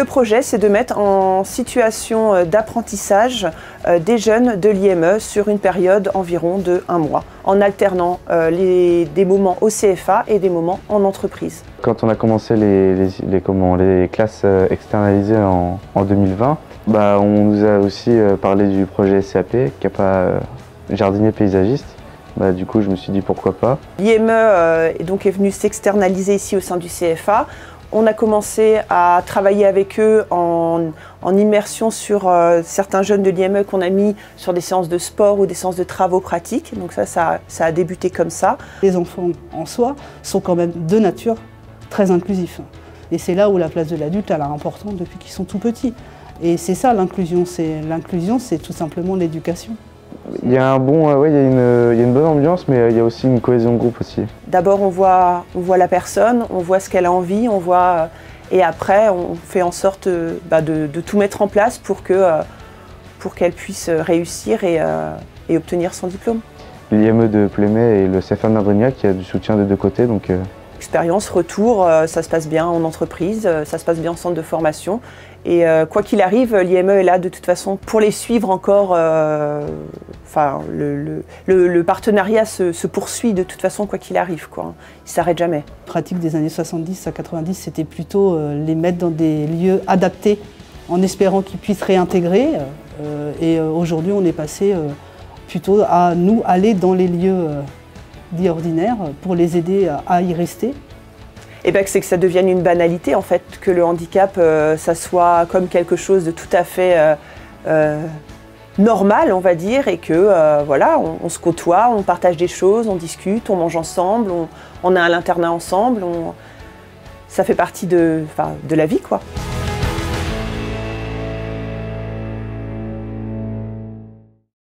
le projet, c'est de mettre en situation d'apprentissage des jeunes de l'IME sur une période environ de 1 mois, en alternant des moments au CFA et des moments en entreprise. Quand on a commencé les classes externalisées en 2020, on nous a aussi parlé du projet SCAP, CAPA jardinier paysagiste. Du coup, je me suis dit pourquoi pas. L'IME est venu s'externaliser ici au sein du CFA. On a commencé à travailler avec eux en immersion sur certains jeunes de l'IME qu'on a mis sur des séances de sport ou des séances de travaux pratiques. Donc ça a débuté comme ça. Les enfants en soi sont quand même de nature très inclusifs. Et c'est là où la place de l'adulte est importante depuis qu'ils sont tout petits. Et c'est ça l'inclusion. L'inclusion, c'est tout simplement l'éducation. Il y a une bonne ambiance, mais il y a aussi une cohésion de groupe aussi. D'abord, on voit la personne, on voit ce qu'elle a envie, et après, on fait en sorte de tout mettre en place pour qu'elle puisse réussir et obtenir son diplôme. L'IME de Plémet et le CFA de Madrignac, il y a du soutien des deux côtés. Expérience, retour, ça se passe bien en entreprise, ça se passe bien en centre de formation. Et quoi qu'il arrive, l'IME est là de toute façon pour les suivre encore. Le partenariat se poursuit de toute façon quoi qu'il arrive, quoi. Il ne s'arrête jamais. La pratique des années 70 à 90, c'était plutôt les mettre dans des lieux adaptés en espérant qu'ils puissent réintégrer. Et aujourd'hui, on est passé plutôt à nous aller dans les lieux dits ordinaires pour les aider à y rester. Et c'est que ça devienne une banalité en fait, que le handicap ça soit comme quelque chose de tout à fait normal, on va dire, et que on se côtoie, on partage des choses, on discute, on mange ensemble, on a un internat ensemble, ça fait partie de la vie, quoi.